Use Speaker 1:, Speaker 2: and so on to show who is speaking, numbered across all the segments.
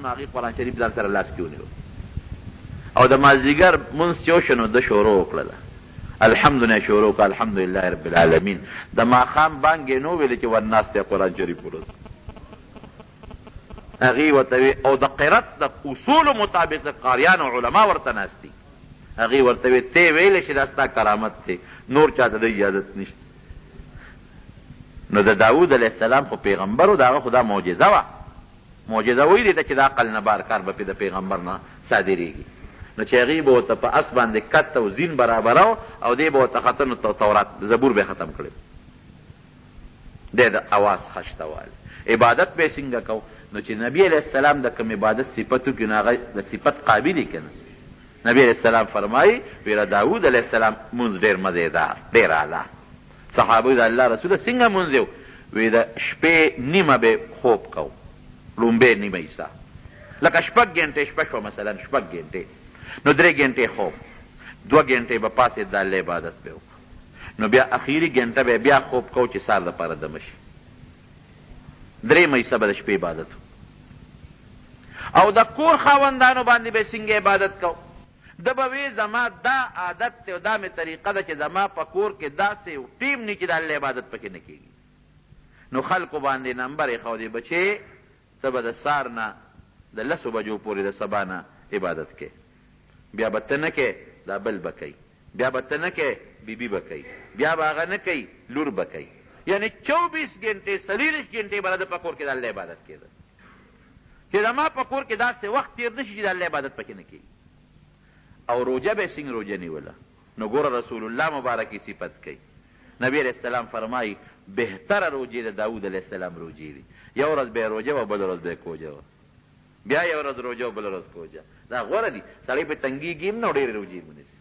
Speaker 1: نو هغې قرآن شریف ځان سره لاس کې ونیو او د مازدیګر مونځ چې وشو نو ده شروع وکړله الحمدونه شروع کړه الحمدلله رب العالمین د ماښام بانګ یې نو ویلې چې ورناست دی قرآن شریف ورځ هغې ورته وی او د قرت د اصولو مطابق د قاریان او علما ورته ناست دي هغې ورته وی تی ویلی چې دا ستا کرامت دی نور چاته د اجازت نشته نو د داود علیه السلام خو پیغمبر و د هغه خو دا معجزه وه معجزه ویلې ده چې دا عقل نه بار کار به پې د پیغمبر نه صادرېږي نو چې هغې به ورته په اس باندې کت او زین برابره او دی به ورته ختم نو تورات زبور به ختم کړی دی د اواز خشته والی عبادت به یې څنګه کو نو چې نبی علیه السلام د کوم عبادت صفت وکړي نو هغه د صفت قابل یې که نه نبی علیه السلام فرمایي ویره داود علیه السلام مونځ ډېر مزېدار ډېر اعلی صحابه د الله رسوله څنګه مونځ یو وی د شپې نیمه به خوب کو لومبې نیمه حصه لکه شپږ ګنټې شپه شوه مثلا شپږ ګنټې نو 3 ګنټې خوب 2 ګنټې به پاسې د الله عبادت به وکړو نو بیا اخیري ګنټه به بیا خوب کو چې سار دپاره دمه شي 3 حصه به د شپې عبادت او د کور خاوندانو باندې به څنګه عبادت کو د به وی زما دا عادت دی او دا مې طریقه ده چې زما په کور کې داسې ټیم نه چې د الله عبادت پکې نه کېږي نو خلکو باندې نمبر یې ښودی بچې ته به د سار نه د 10 بجو پورې د سبا نه عبادت کې بیا به ته نه کې دا بل به کوي بیا به ته نه کې بیبي به کوي بیا به هغه نه کوي لور به کوي یعنی 24 ګنټې 40 ګنټې به د په کور کې د الله عبادت کېده چې زما په کور کې داسې وخت تېر نه شي چې د الله عبادت پکې نه کېږي او روجه به څنګه روجه نیوله نو ګوره رسول الله مبارکي صفت کوي نبی علیه السلام فرمایي بهتره روجې د داود علیه السلام روجې دي یو ورځ به یې روجه وه بل ورځ به یې کوجه وه بیا یو ورځ روجه و بل ورځ کوجه دا غوره دي سړی پې تنګېږي هم نه او ډېرې روجې ونیسي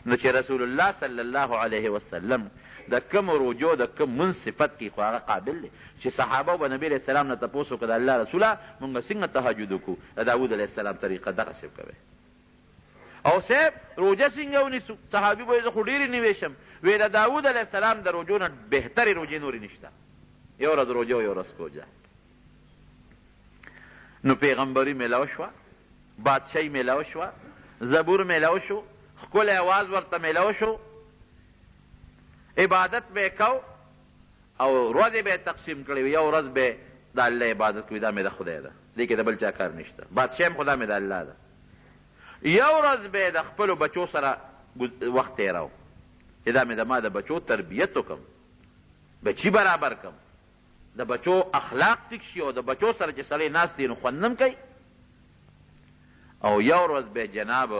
Speaker 1: نو چې رسول الله صلی الله علیه وسلم د کوم روجو د کوم منځ صفت کې خو هغه قابل دی چې صحابه به نبي علیه السلام نه تپوس وکړه د الله رسوله مونږ څنګه تهجد وکړو د داود علیه السلام طریقه دغسې کوئ او صاحب روجه څنګه ونیسو صحابي به زه خو ډېرې نیوې شم وی د داود علیه السلام د روجو نه بهترې روجې نورې نشته یو ورځ روجه او یو ورځ کوجه نو پیغمبري میلاو شوه بادشاهي میلاو شوه زبور میلاو شو ښکلی اواز ورته میلاو شو عبادت به یې کو او ورځې به یې تقسیم کړې وي یو ورځ به د الله عبادت کوي دا مې د خدای ده دې کې د بل چا کار نشته بادشاه هم خدا مې د الله ده یو ورځ به یې د خپلو بچو سره وخت تېراو چې دا مې د ما د بچو تربیت وکړم بچي برابر کړم د بچو اخلاق ټیک شي او د بچو سره چې سړی ناست دی نو خوند هم کوي او یو ورځ به جناب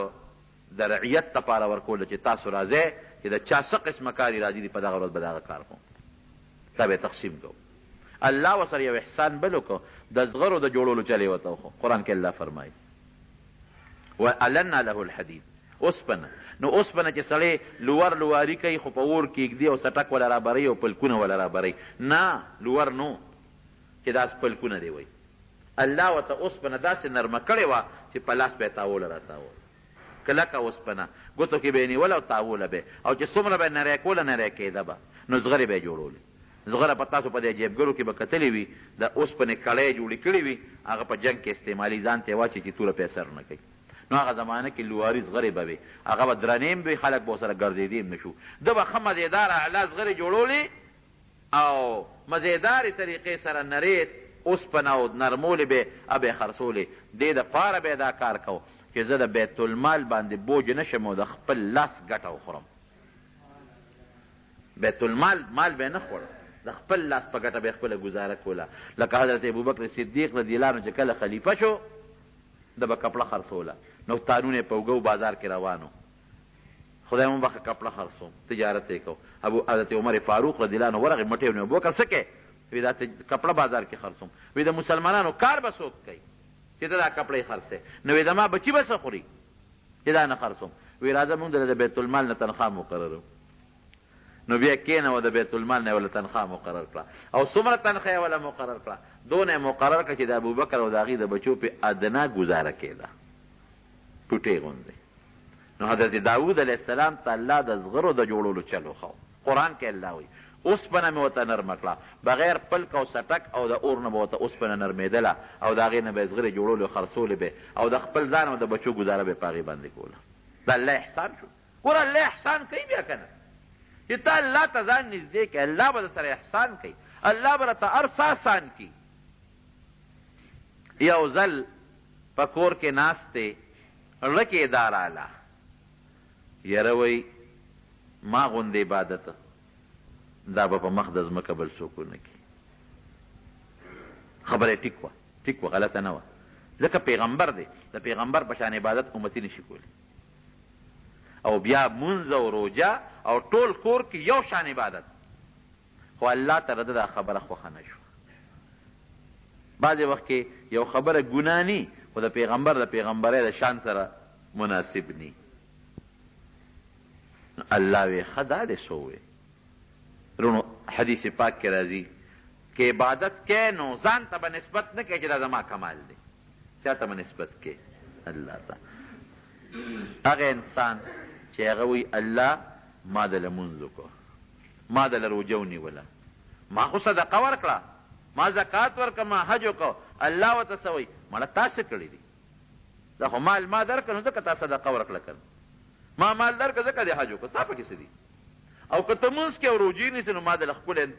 Speaker 1: د رعیت دپاره ورکوله چې تاسو راځئ چې د چا څه قسمه کاري راځي دي په دغه ورځ به دغه کار کوم دا به تقسیم کوو الله ورسره یو احسان بل وکړو د زغرو د جوړولو چل یې ورته وښو قرآن کې الله فرمایي وألنا له الحدید اوسپنه نو اوسپنه چې سړی لوور لواري کوي خو په اور کې ږدي او سټک وله رابروي او پلکونه وله رابروي نه لوور نو چې دا پلکونه دی وایي الله ورته اوسپنه داسې نرمه کړې وه چې په لاس به یې تاوله راتاوله کلکه اوسپنه ګوتو کې به یې نیوله او تاوله به او چې څومره به یې نری کوله نری کېده به نو زغرې به یې جوړولې زغره په تاسو په دې جیبګرو کې به کتلې وي د اوسپنې کړۍ جوړې کړې وي هغه په جنګ کې استعمالي ځان ته یې واچي چې توره پې اثر نه کوي نو هغه زمانه کې لواري زغرې به وي هغه به درنې هم وي خلک به ورسره ګرځېدي هم نه شو ده به ښه مزېداره اعلی زغرې جوړولې او مزېدارې طریقې سره نرې اوسپنه او نرمولې به به یې خرڅولې دې دپاره به یې دا کار کو چې زه د بیت المال باندې بوج نه شم او د خپل لاس ګټه وخورم بیت المال مال به یې نه خوړ د خپل لاس په ګټه به یې خپله ګزاره کوله لکه حضرت ابوبکر صدیق رضی الله عنه چې کله خلیفه شو د به کپړه خرڅوله نو تانونه یې په اوږو بازار کې روانو خدای مو بخښه کپړه خرڅوم تجارت یې کو حضرت عمر فاروق رضی الله عنه ورغې مټې ونیو ابوبکر څه کوې وی دا کپړه بازار کې خرڅوم وی د مسلمانانو کار به څوک کوي چې ته دا کپړې خرڅې نو وی زما بچي به څه خوري چې دا نه خرڅوم وی راځه مونږ د بیت المال نه تنخواه مقررو نو بیا کېنه د بیت المال نه وله تنخواه مقرر کړه او څومره تنخواه یې وله مقرر کړه دونه یې مقرر کړه چې د ابوبکر او د هغې د بچو پې ادنا ګزاره کېده ټوټې غوندې نو حضرت داود علیه السلام ته الله د زغرو د جوړولو چل وښو قرآن کې الله وایي اوسپنه مې ورته نرمه کړه، بغیر پلک او سټک او د اور نه به ورته اوسپنه نرمېدله او د هغې نه به یې زغرې جوړولې خرڅولې به او د خپل ځان او د بچو ګزاره به یې په هغې باندې کوله. د الله احسان شو. ګوره الله احسان کوي بیا که نه، چې ته الله ته ځان نږدې کړې، الله به در سره احسان کوي، الله به راته هر څه آسان کړي. یو ځل په کور کې ناست دی، زړه کې دا راله یاره وایي ما غوندې عبادت دا به په مخ د ځمکه بل څوک ونه کړي. خبره ټیک وه، ټیک وه، غلطه نه وه، ځکه پیغمبر دی، د پیغمبر په شان عبادت امتي نشي کولی. او بیا منځ او روجه او ټول کور کې یو شان عبادت، خو الله ته رده دا خبره خوښه نه شوه. بعضې وخت کې یو خبره ګناه ني، خو د پیغمبر د پیغمبرۍ د شان سره مناسب ني. الله وی ښه دا دې څه ووې رونو، حدیث پاک کې راځي که عبادت کې نو ځان ته به نسبت نه کوې چې دا زما کمال دی، چا ته به نسبت کې؟ الله ته. هغه انسان چې هغه وی الله ما دله مونځ وکړه، ما دله روژه ونیوله، ما خو صدقه ورکړه، ما زکات ورکړه، ما حج وکړه، الله ورته څه وایي مړه تا څه کړي دي؟ دا خو مال ما درکړه نو ځکه تا صدقه ورکړه که ما مال درکړه ځکه دې حج وکړه، تا پکې څه دي؟ او که ته مونځ کې او روژې نیسې نو ما دله ښکلې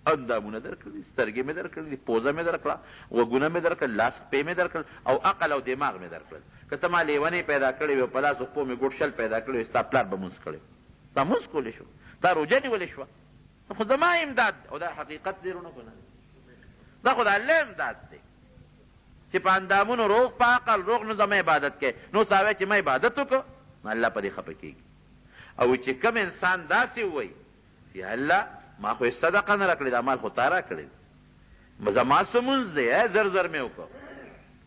Speaker 1: اندامونه درکړي، سترګې مې درکړلې، پوزه مې درکړه، غوږونه مې درکړل، لاس پې مې درکړل او عقل او دماغ مې درکړل. که ته ما لیونۍ پیدا کړې وې په لاس پو مې ګوټ شل پیدا کړی وې، ستا پلار به مونځ کړی، تا مونځ کولی شو، تا روژه نیولې شوه، خو زما امداد او دا حقیقت دی رونه کنه، دا خو د الله امداد دی چې په اندامونو روغ په عقل روغ نو زما عبادت کوې، نو ستا وایې چې ما عبادت وکړو، نو الله په دې خفه کېږي. او چې کوم انسان داسې ووایي چې الله ما خو صدقه نه راکړې، دا مال خو تا راکړی، زما څه مونځ دی زر زر مې وکړو،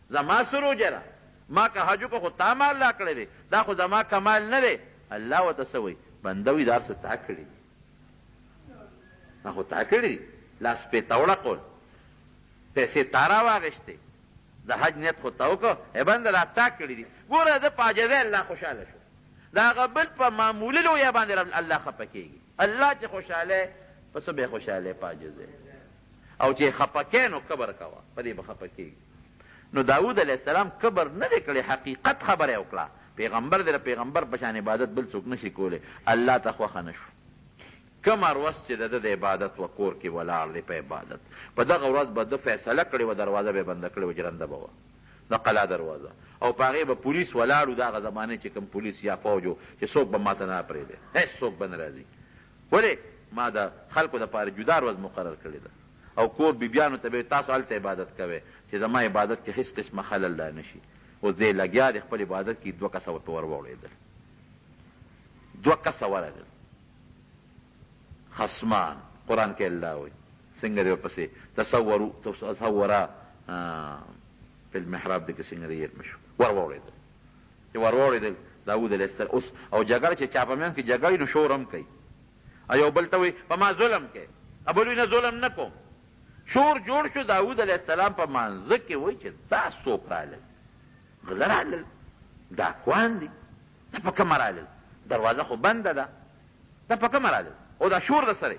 Speaker 1: زما څه روژه ده، ما که حج وکړو خو تا مال راکړی دی، دا خو زما کمال نه دی. الله ورته څه وایي بنده وي دا هر څه تا کړي دي، دا خو تا کړي دي، لاس پې تا وړقول، پیسې تا راواغېشتې، د حج نیت خو تا وکړو، ای بنده دا تا کړي دي. ګوره ده په عاجزۍ الله خوشحاله شو، د هغه بل په معمولي لویه باندې الله خفه کېږي. الله چې خوشحاله په څه به خوشحاله په عاجزۍ، او چې خفه کې نو کبر کوه، په دې به خفه کېږي. نو داود علیه السلام کبر نه دی کړی، حقیقت خبره یې وکړه. پیغمبر دی، د پیغمبر په شان عبادت بل څوک نشي کولی. الله ته خوښه نه شو. کوم ورځ چې د ده د عبادت و کور کې ولاړ دی په عبادت، په دغه ورځ به ده فیصله کړې وه، دروازه به یې بنده کړې وه، جرنده به وه د قلا دروازه، او په هغې به پولیس ولاړ و، د هغه زمانې چې کوم پولیس یا فوج و چې څوک به ما ته نه پرېږدي، هېڅ څوک به نه راځي. ولې ما د خلکو دپاره جدا ورځ مقرر کړې ده، او کور بیبیانو ته به تاسو هلته عبادت کوئ چې زما عبادت کې هېڅ قسمه خلل لا نه شي. اوس دی لګیا دی خپل عبادت کې، 2 کسه ورته ور واوړېدل، 2 کسه ورغلل خصمان. قرآن کې الله وایي څنګه دی ورپسې تصورا په المحراب دی کې څنګه دی یې مشو ور واوړېدل. چې ور واوړېدل داود علیه السلام اوس او جګړه چې چا په منځ کې جګړې نو شور هم کوي، یو بل ته وایي په ما ظلم کوي، بل وایي نه ظلم نه کوم. شور جوړ شو، داود علیه السلام په مانځه کې وایي چې دا څوک رالل، غله رالل، ډاکوان دي، دا په کومه رالل، دروازه خو بنده ده، دا په کومه رالل او دا شور د سره.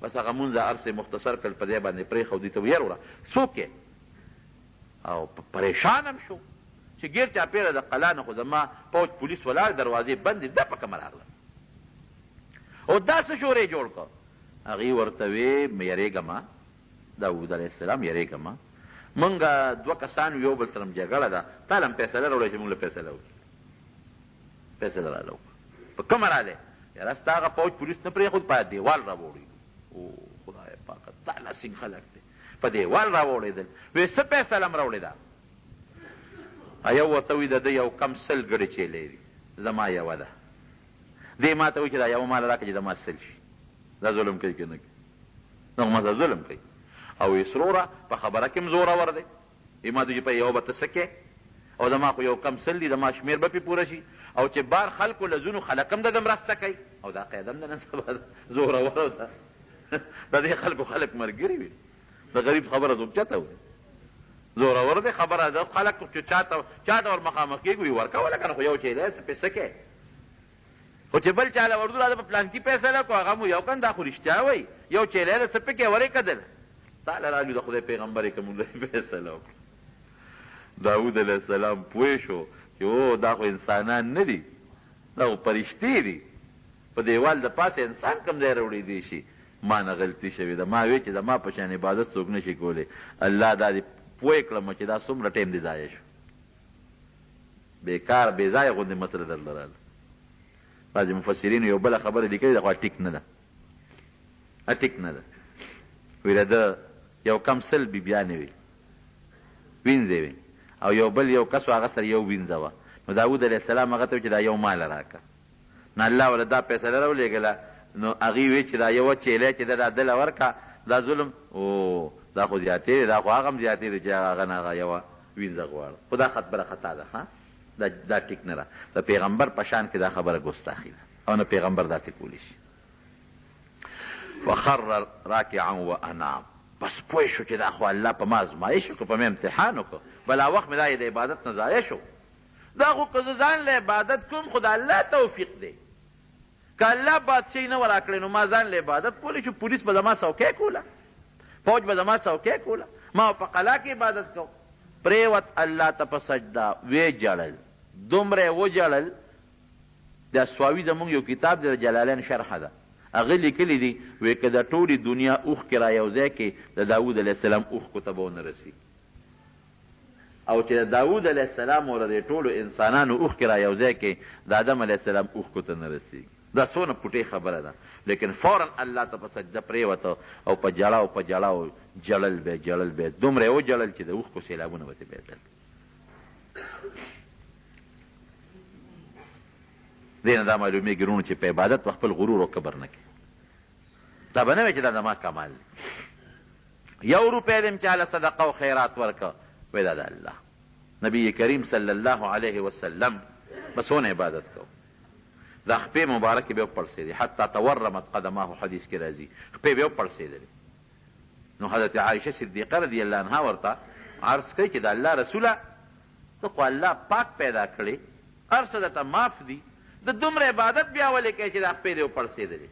Speaker 1: بس هغه مونځ هر څه مختصر کړل، په دې باندې پرېښودی ته ویې وروړه څوک یې، او پریشان هم شو چې ګیر چاپېره د قلا نه خو زما پوج پولیس ولاړ، دروازې بندې، دا په کومه راغله او دا څه شور یې جوړ کړ. هغې ورته وې یېرېږه داود علیه السلام یېرېږه ما، مونږ 2 کسان یو بل سره جګړه ده، تا له هم فیصله راوړی چې مونږ له فیصله وکړي، فیصله راله وکړه. په کومه رالی؟ یاره ستا هغه پوج پولیس نه پرېښود، په دیوال را وړي. او خدای پاکه دا لاسینګ خلک دی، په دیوال را وړېدل. وی څه فیصله م راوړې ده؟ یو ورته وي د ده یو کم 100 ګړې چیلې دي، زما یوه ده. دې ما ته وایي چې دا یوه ماله راکړه چې زما 100 شي. دا ظلم کوي که نه کوي؟ نو ما ظلم کوي. او وی سروره په خبره کې م زورور دی، وی ما ته چې په یوه به ته څه کې، او زما خو یو کم 100 دي، زما شمېر به پې پوره شي، او چې بار خلکو له ځینو خلک هم د ده مرسته کوي، او دا قاعده هم د نن سبا زوروره ده. د دې خلکو خلک ملګري وي، د غریب خبره څوک چاته وایي، زورور دی خبره ده. خلک چې چاته ور مخامخ کېږي وي ورکوله که نه، خو یو چې دی څه پې څه کې، خو چې بل چاله اردو راځه په پلانکي فیصله کو هغه مو یو کن دا خو رښتیا وایي یو چیلی ده څه پکې ورېښدل تاله راغلي د خدای پیغمبر یې که موږ فیصله وکړو داود علیه السلام پوه شو چې او دا خو انسانان نه دي دا خو فرشتې دي په دیوال د پاسه انسان کم ځای راوړی دی شي ما نه غلطي شوې ده ما وی چې د ما په شان عبادت څوک نه شي کولی الله دا دې پوه کړم چې دا څومره ټایم دې ضایع شو بېکار بې ځایه غوندې مسله درله راله بعضې مفسرینو یو بله خبره لیکلې ده خو ټیک نه ده ټیک نه ده ویله ده یو کم سل بیبیانې وي وینځې وي او یو بل یو کس و هغه سره یو وینځه وه نو داود علیه السلام هغه ته چې دا یو ماله راکړه نو الله وله دا فیصله راولېږله نو هغې وی چې دا یوه چیلی چې ده دا دله ورکړه دا ظلم او دا خو زیاتې دی دا خو هغه هم زیاتې دی چې هغه نه هغه یوه وینځه غواړه خو دا خبره خطا ده ښه دا ټیک نه ده د پیغمبر په شان کې دا خبره ګستاخي ده او نه پیغمبر داسې کولی شي فخر راکعا وانام بس پوه شو چې دا خو الله په ما ازمایش وکړو په مې امتحان وکړو بلا وخت مې دا یې د عبادت نه ضایع شو دا خو که زه ځان له عبادت کوم خو د الله توفیق دی که الله بادشاهي نه وراکړې نو ما ځان له عبادت کولی شو پولیس به زما څوکۍ کوله فوج به زما څوکۍ کوله ما په قلا کې عبادت کوم پریوت الله ته په سجده وی جړل دومره وجړل دا سواوي زمونږ یو کتاب دی د جلالین شرحه ده هغه لیکلی دي وی که د ټولې دنیا اوښکې را یو ځای کې د داود علیه السلام اوښکو ته به ونه رسي او چې د داود علیه السلام او د ټولو انسانانو اوښکې را یو ځای کې د آدم علیه السلام اوښکو ته نه رسېږي دا څونه پټې خبره ده لیکن فورا الله ته په سجده پرېوته او په جړاو په جړاو جړل به جړل به دومره یې وجړل چې د اوښکو سیلابونه به ترې بهېدل دې نه دا معلومېږي وروڼو چې په عبادت په خپل غرور او کبر نه کوي دا به نه وایي چې دا زما کمال دی یو روپۍ دې م چاله صدقه او خیرات ورکړه وایي دا د الله نبی کریم صلی الله علیه وسلم به څونه عبادت کوو دا خپې مبارکې به وپړسېدې حتی تورمت قدماه حدیث کې راځي خپې به وپړسېدلې نو حضرت عایشه صدیقه رضی الله عنها ورته عرض کوي چې د الله رسوله ته خو الله پاک پیدا کړې هر څه درته معاف دي د دومره عبادت بیا ولې کوې چې دا خپې دې وپړسېدلې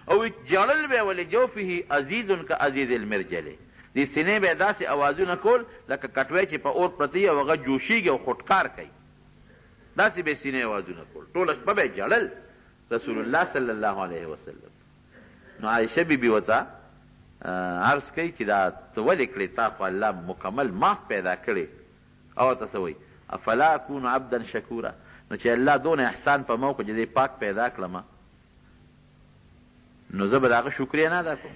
Speaker 1: او جړل به ولې جوفه عزیز کعزیز المرجلې دې سینې به یې داسې اوازونه کول لکه کټوی چې په اور پرتی او هغه جوشیږي او خودکار کوي داسې به سینې اوازونه کول ټوله شپه به یې جړل رسول الله صلی الله علیه وسلم نو عایشه بیبي ورته عرض کوي چې دا ته ولې کړې تا خو الله مکمل معاف پیدا کړې او ورته څه وایي افلا اکونو عبدا شکورا نو چې الله دونه احسان په ما وکړو چې دې پاک پیدا کړم نو زه به د هغه شکریه نه ادا کوم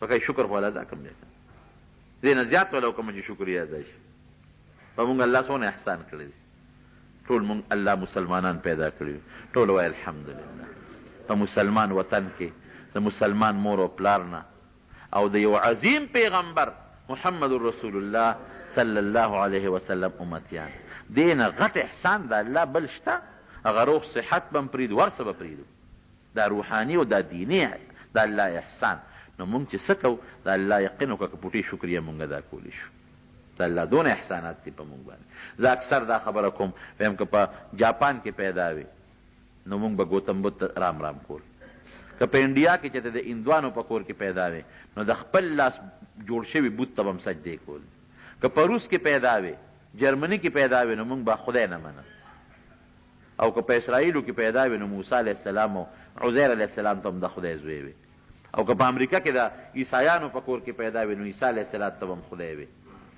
Speaker 1: پکې شکر خو ادا کوم دې نه زیات ولا وکړم چې شکریه ادا شي په موږ الله څونه احسان کړی دی ټول موږ الله مسلمانان پیدا کړي ټول وایي الحمدلله په مسلمان وطن کې د مسلمان مور او پلار نه او د یو عظیم پیغمبر محمد رسول الله صلی الله علیه وسلم امتیان دینه غټ احسان د الله بل شته هغه روغ صحت به م پرېږدو ورڅه به پرېږدو دا روحاني او دا دیني د الله احسان نو موږ چې څه کوو د الله یقین وکړه که پوټې شکریه موږ ادا کولی شو د الله دونه احسانات دي په موږ باندې زه اکثر دا خبره کوم وایم که په جاپان کې پیدا وي نو موږ به ګوتم بدھ رام رام کول که په انډیا کې چې د هندوانو په کور کې پیدا وي نو د خپل لاس جوړ شوي بت ته به هم سجدې کول که په روس کې پیدا وي جرمني کې پیدا وي نو موږ به خدای نه منه او که په اسرائیلو کې پیدا وي نو موسی علیه السلام او عزیر علیه السلام ته هم د خدای زوی وي او که په امریکا کې د عیسایانو په کور کې پیدا وي نو عیسی علیه السلام ته هم خدای وي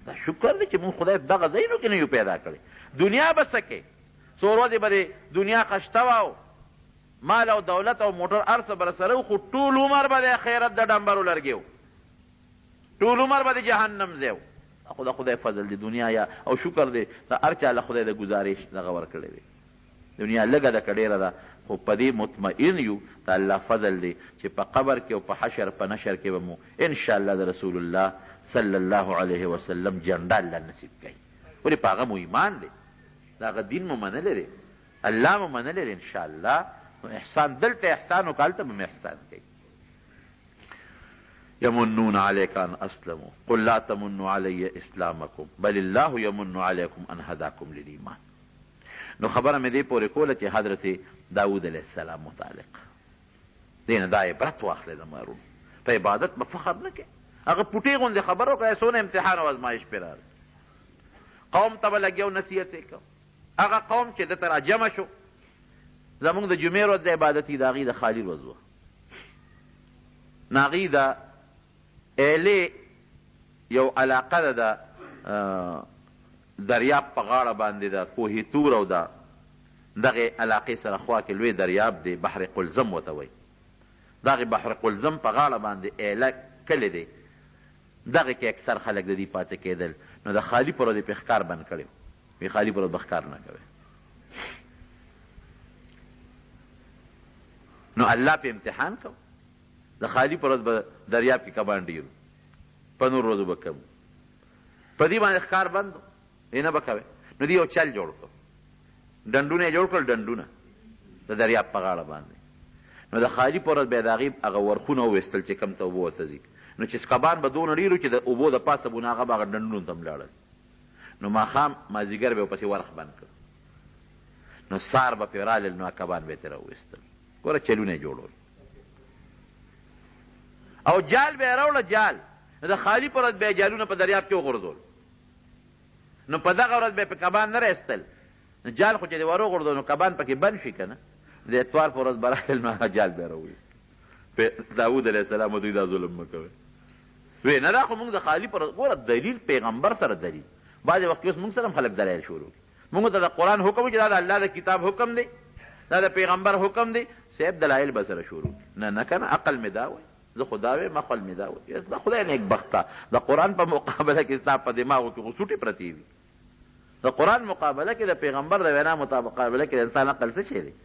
Speaker 1: دا شکر دی چې موږ خدای دغه ځایونو کې نه یو پیدا کړی دنیا به څه کوې څو ورځې به د دنیا خشته وه او مال او دولت او موټر هر څه به سره و خو ټول عمر به د خیرت د ډمبرو لرګې و ټول عمر به د جهنم ځای و خو د خدای فضل دی دنیا یا او شکر دی د هر چا له خدای د ګزارش دغه ورکړی دی دنیا لږه ده که ډېره ده خو په دې مطمئن یو د الله فضل دی چې په قبر کې او په حشر په نشر کې به مو انشاءالله د رسول الله صلی الله علیه وسلم جنډه الله نصیب کوي ولې په هغه مو ایمان دی د هغه دین مو منلی دی الله مو منلی دی انشاءالله نو احسان دلته احسان وکړه هلته به مو احسان کوي یمنون علیک ان اسلموا قل لا تمنوا علی اسلامکم بل الله یمن علیکم ان هداکم للایمان نو خبره مې دې پورې کوله چې حضرت داود علیه السلام متعلق دې نه دا عبرت واخلې د مارون په عبادت به فخر نه کوې هغه پوټې غوندې خبره وکړه څونه امتحان او ازمایش پرې راغی قوم ته به لګیا نصیحت یې کو هغه قوم چې دته راجمع شو زمونږ د جمعې ورځ د عبادتي د هغې د خالي ورځ وه نو هغې د ایلې یو علاقه ده د دریاب په غاړه باندې د کوهي تور او د دغې علاقې سره خوا کې لوی دریاب دی بحر قلزم ورته وایي دغې بحر قلزم په غاړه باندې ایله کلی دی دغې کې اکثر خلک د دې پاتې کېدل نو د خالي پر ورځ یې پې ښکار بند کړی وي خالي پر ورځ به ښکار نه کوئ نو الله پې امتحان کو د خالي پر ورځ به دریاب کې کبان ډېرو په نور ورځو به کم په دې باندې ښکار بند یې نه به کوئ نو دې یو چل جوړ کړو ډنډونه یې جوړ کړل ډنډونه د دریاب په غاړه باندې نو د خالي پر ورځ بیا د هغې هغه ورخونه وویستل چې کم ته اوبه ورته ځي نو چې کبان به دونه ډېر وو چې د اوبو د پاسه به نو هغه به هغه ډنډونو ته هم لاړل نو ماښام مازدیګر به یې ورپسې ورخ بند کړ نو سار به پرې رالل نو کبان به یې ترې راوویستل ګوره چلونه یې جوړول او جال به یې راوړه جال نو د خالي پر ورځ به یې جالونه په دریاب کې وغورځول نو په دغه ورځ به یې په کبان نه رایستل نو جال خو چې دې ور وغورځول نو کبان پکې بند شي که نه د اتوار په ورځ به رالل نو هغه جال به یې راوویست داود علیه السلام دوی دا ظلم مه کوئ وی نه دا خو موږ د خالي پر ګوره دلیل پیغمبر سره دلیل بعضې وخت اوس موږ سره هم خلک دلایل شروع کړي موږ ته د قرآن حکم چې دا د الله د کتاب حکم دی دا د پیغمبر حکم دی صاحب دلایل به سره شروع نه نه که نه عقل مې دا وایي زه خو دا وایم عقل مې دا وایي د خدای نیک بخته د قرآن په مقابله کې ستا په دماغو کې خو سوټې پرتې دي د قرآن مقابله کې د پیغمبر د وینا مقابله کې د انسان عقل څه شی دی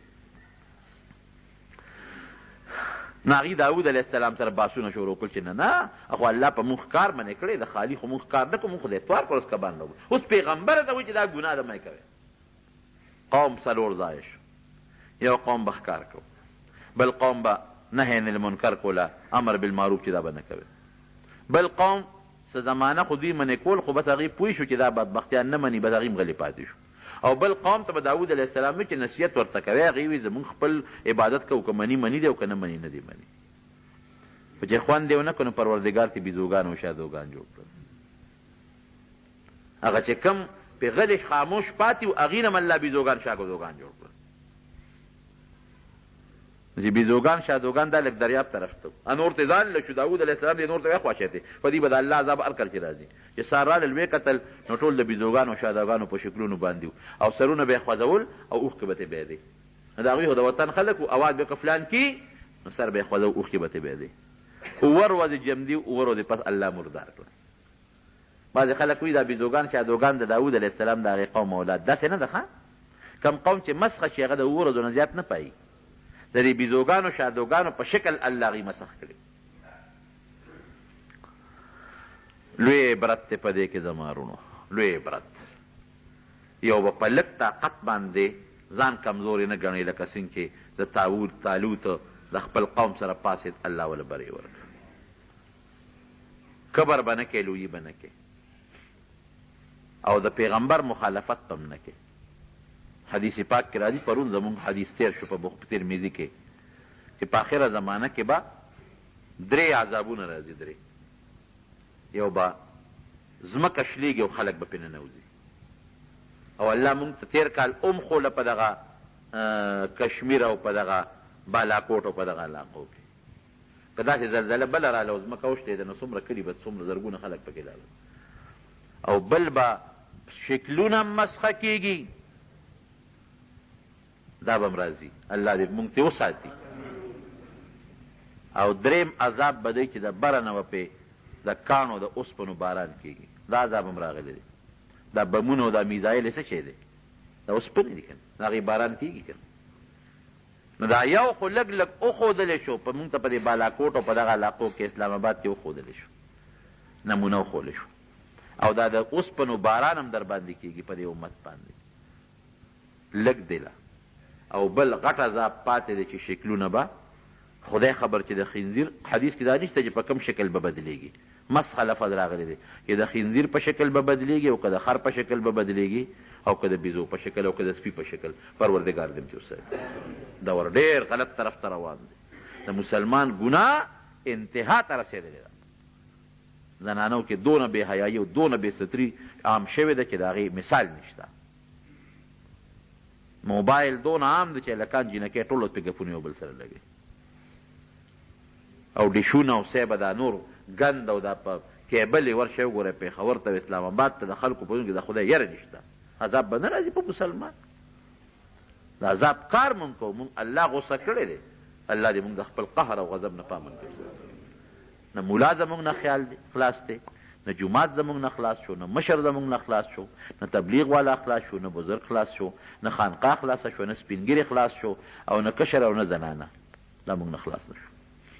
Speaker 1: نو هغې داود علیه السلام سره باسونه شروع کړل چې نه نه خو الله په موږ ښکار منې کړی د خالي خو موږ ښکار نه کړو موږ خو د اتوار په ورځ کبان نه اوس پیغمبر ته وایي چې دا ګناه ده مه کوئ قوم څلور ځایه شو یو قوم به ښکار کو بل قوم به نهی عن المنکر کوله امر بالمعروف چې دا به نه کوي بل قوم څه زمانه خو دوی منې کول خو بس هغې پوه شو چې دا بدبختیان نه مني بس هغې هم غلې پاتې شو او بل قوم ته به داود علیه السلام وي چې نصیحت ورته کوي هغې وي زمونږ خپل عبادت کوو که مني دی او که نه مني نه دی مني خو چې خوند دی ونه کړو نو پروردګار ته بیزوګان او شادوګان جوړ کړل هغه چې کم پې غلې خاموش پاتې و هغې نه هم الله بیزوګان شادوګان جوړ کړل چې بیزوګان شادوګان دا لږ دریاب طرف ته نور ته ځان له شو داود علیه السلام دې نور ته وخواشېتې په دې به د الله عذاب هر کله چې راځي چې سار رالل ویې کتل نو ټول د بیزوګانو او شادوګانو په شکلونو باندې او سرونه به یې خوځول او اوښکې به ترې بهېدې د هغوی خو د وطن خلک و اواز به که فلان کي نو سر به یې خوځو اوښکې به ترې بهېدې اوور ورځې جمدي اوور ورځې پس الله مردار کړه بعضې خلک وایي دا بیزوګان شادوګان د داود علیه السلام د هغې قوم اولاد داسې نه ده ښه کم قوم چې مسخه شي هغه د اوو ورځو نه زیات نه پایي د دې بیزوګانو شادوګانو په شکل الله هغې مسخ کړي لوی عبرت دی په دې کې زما وروڼو لوی عبرت یو به په لږ طاقت باندې ځان کمزورې نه ګڼئ لکه څنګه چې د طالوت د خپل قوم سره پاسېد الله وله بری ورکړه کبر به نه کوې لویي به نه کوې او د پیغمبر مخالفت به هم نه کوې حدیث پاک کې راځي پرون زمونږ حدیث تیر شو په ترمذي کې چې په آخره زمانه کې به درې عذابونه راځي درې یو به ځمکه شلیږي او خلک به پې ننوځي او الله مونږ ته تېر کال خوله په دغه کشمیر او په دغه بالاکوټ او په دغه علاقو کې که داسې زلزله بله راله او ځمکه وشلېده نو څومره کلي به څومره زرګونه خلک پکې لاړل او بل به شکلونه مسخه کېږي دا به هم راځي الله دې مونږ ترې وساتي او دریم عذاب به دی چې د بره نه به پې د کاڼو د اوسپنو باران کېږي دا عذاب هم راغلی دی دا بمونه او دا میزایل څه شی دی دا اوسپنې دي که نه د هغې باران کېږي که نو دا یو خو لږ لږ وښودلی شو په مونږ ته په دې بالاکوټ او په دغه علاقو کې اسلام آباد کې وښودلی شو نمونه وښودلی شو او دا د اوسپنو باران هم در باندې کېږي په دې امت باندې لږ دی له او بل غټ عذاب پاتې دی چې شکلونه به خدای خبر چې د خنزیر حدیث کې دا نشته چې په کوم شکل به بدلېږي مسخ لفظ راغلی دی چې د خنزیر په شکل به بدلیږي او که د خر په شکل به بدلیږي او که د بیزو په شکل او که د سپي په شکل. پروردګار دې موږ وساتي. دا ور ډېر غلط طرف ته روان دی. د مسلمان ګناه انتها ته رسېدلې ده. زنانو کې دونه بې حیایي او دونه بې ستري عام شوې ده چې د هغې مثال نشته. موبایل دونه عام دی چې هلکان جینکۍ ټول پې ګپونه یو بل سره لګوي او ډیشونه او سیبه دا نور ګند او دا په کیبل یې ورشئ وګورئ پېښور ته اسلام آباد ته د خلکو په زړه کې د خدای یره نشته. عذاب به نه راځي په مسلمان. د عذاب کار مونږ کوو. مونږ الله غصه کړی دی. الله دې مونږ د خپل قهر او غضب نه پامن کړي. نه ملا زمونږ نه خیال دی خلاص دی، نه جومات زمونږ نه خلاص شو، نه مشر زمونږ نه خلاص شو، نه تبلیغ والا خلاص شو، نه بزرگ خلاص شو، نه خانقاه خلاصه شو، نه سپینګیري خلاص شو، او نه کشر او نه زنانه. دا مونږ نه خلاص نه شو.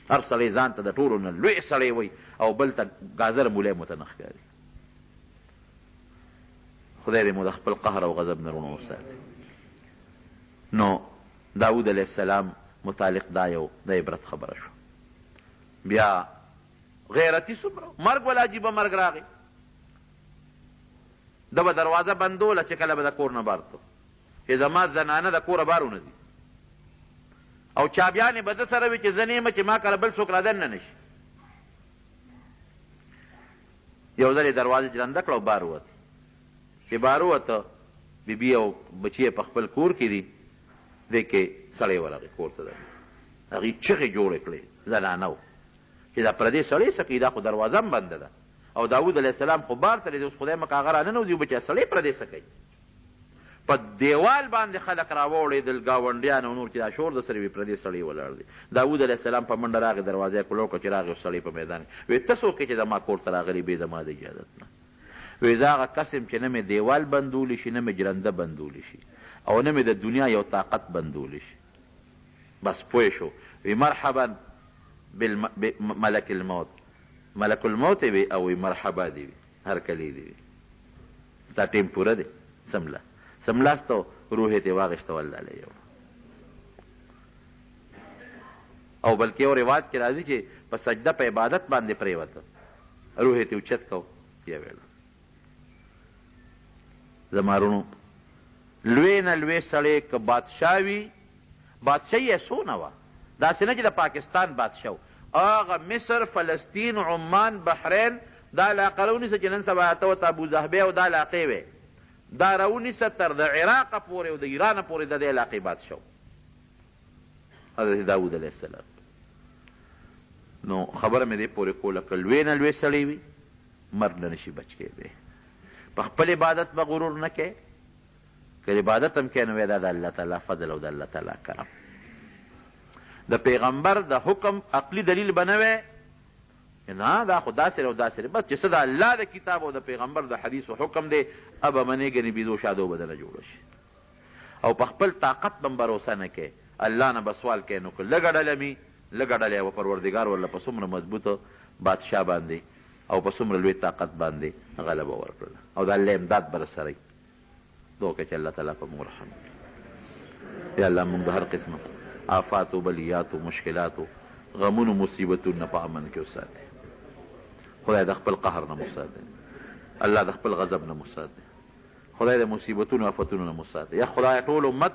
Speaker 1: هر سړی ځان ته د ټولو نه لوی سړی وی او بل ته ګازر مولی مو ته نه ښکاري. خدای دې مو د خپل قهر او غضب نه رونه وساتي. نو داود علیه السلام متعلق دا یو د عبرت خبره شو. بیا غیرتي څومره مرګ ولا عجیبه مرګ راغی. ده به دروازه بندوله چې کله به د کور نه بار ته چې زما زنانه د کوره بار ونه ځي او چابیانې به ده سره وي چې زه نه یم چې ما کله بل څوک رادننه نه شي. یو ځل یې دروازه جرنده کړه او بار ووت. چې بار ووته بیبي او بچي په خپل کور کې دي. دې کې سړی ورغی کور ته. هغې چغې جوړې کړې زنانه و چې دا پردی سړی څه کوي، دا خو دروازه هم بنده ده. او داود علیه السلام خو بار ته دی، اوس خدای مکه هغه راننوځي او بچی سړی پردی څه کوي. په دیوال باندې خلک راوړېدل ګاونډیان او نور چې دا شور د سره وي پردی سړی ولاړ دی. داود علیه السلام په منډه راغی، دروازه یې کلو کړه چې راغی سړی په میدان کې. وایي ته څوک یې چې زما کور ته راغلی بې زما د اجازت نه؟ وایي زه هغه کس یم چې نه مې دیوال بندولی شي، نه مې جرنده بندولی شي، او نه مې د دنیا یو طاقت بندولی شي. بس پوه شو. وی مرحبا بملک الموت. ملک الموت وی او وی مرحبا دی وی هرکلی دی وی ستا ټیم پوره دی سمله سملاستو روح یې ترې واخېسته والله علیه یو. او بلکې یو روایت کې راځي چې په سجده په عبادت باندې پرېوته، روح یې ترې اوچت کو بیا ویله. زما وروڼو لوی نه لوی سړی که بادشاه وي، بادشاهي یې څونه وه، داسې نه چې د پاکستان بادشاه و. هغه مصر، فلسطین، عمان، بحرین دا علاقه راونیسه چې نن سبا ته ورته ابوظهبی او دا علاقې وې، دا راونیسه تر د عراقه پورې او د ایرانه پورې د دې علاقې بادشاه و حضرت داود علیه السلام. نو خبره مې دې پورې کوله که لوی نه لوی سړی وي مرګ نه نشي بچ کېدی. په خپل عبادت به غرور نه کوې، که عبادت هم کوې نو وایه دا د الله تعالی فضل او د الله تعالی کرم. د پیغمبر د حکم عقلي دلیل به نه وی نه دا خو داسې او داسې بس چې څه د الله د کتاب او د پیغمبر د حدیث و حکم دی ابه منې ګنې بیدو شادو به دله جوړه شي. او په خپل طاقت به هم بروسه نه کوې، الله نه به سوال کوې نو که لږه ډله مي لږه ډله یې پروردګار ورله په څومره مضبوطه بادشاه باندې او په څومره لوی طاقت باندې غلبه ورکړله او د الله امداد به رسره وي. دعا وکړه چې الله تعالی په موږ رحم وکړي. یا الله موږ د هر قسمه آفاتو بلیاتو مشکلاتو غمونو مصیبتونو نه په امن کې وساتي. خدای د خپل قهر نه وساتي، الله د خپل غضب نه وساتي، خدای د مصیبتونو آفتونو نه وساتي. یا خدای ټول امت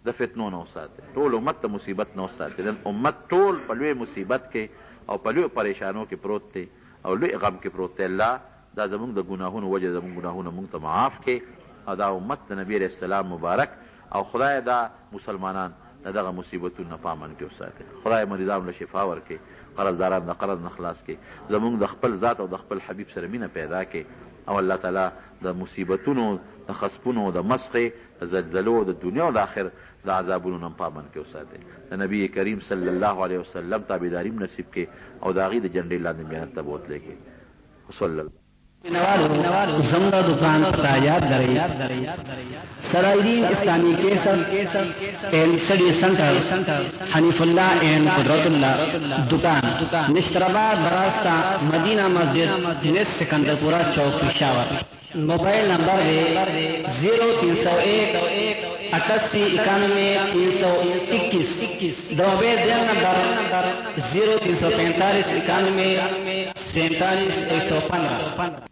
Speaker 1: د فتنو نه وساتي، ټول امت د مصیبت نه وساتي. نن امت ټول په لوی مصیبت کې او په لوی پریشانو کې پروت دی او لوی غم کې پروت دی. الله دا زمونږ د ګناهونو وجه زمونږ ګناهونه مونږ ته معاف کړي او دا امت د نبي علیه السلام مبارک او خدای دا مسلمانان دغه مصیبتونو نه په امن کې وساتي. خدای مریضانو له شفا ورکړي، قرضداران د قرض نه خلاص کړي، زمونږ د خپل ذات او د خپل حبیب سره مینه پیدا کړي او الله تعالی د مصیبتونو د خسپونو د مسخې د زلزلو د دنیا او د آخر د عذابونو نه په امن کې وساتي. د نبي کریم صلی الله علیه وسلم تابعداري نصیب کړي او د هغې د جنډې لاندې جنت ته بوتلی کړي. وصلی الله
Speaker 2: زمرا دکان پتا یاد درئی سرائدین اسلامی کیسر اینڈ سٹڈی سنٹر حنیف اللہ اینڈ قدرت اللہ دکان نشترآباد براستہ مدینہ مسجد نس سکندرپورہ چوک پشاور. موبائل نمبر ہے 0301 8891 321. دوبیر دین نمبر 0345 91 47 115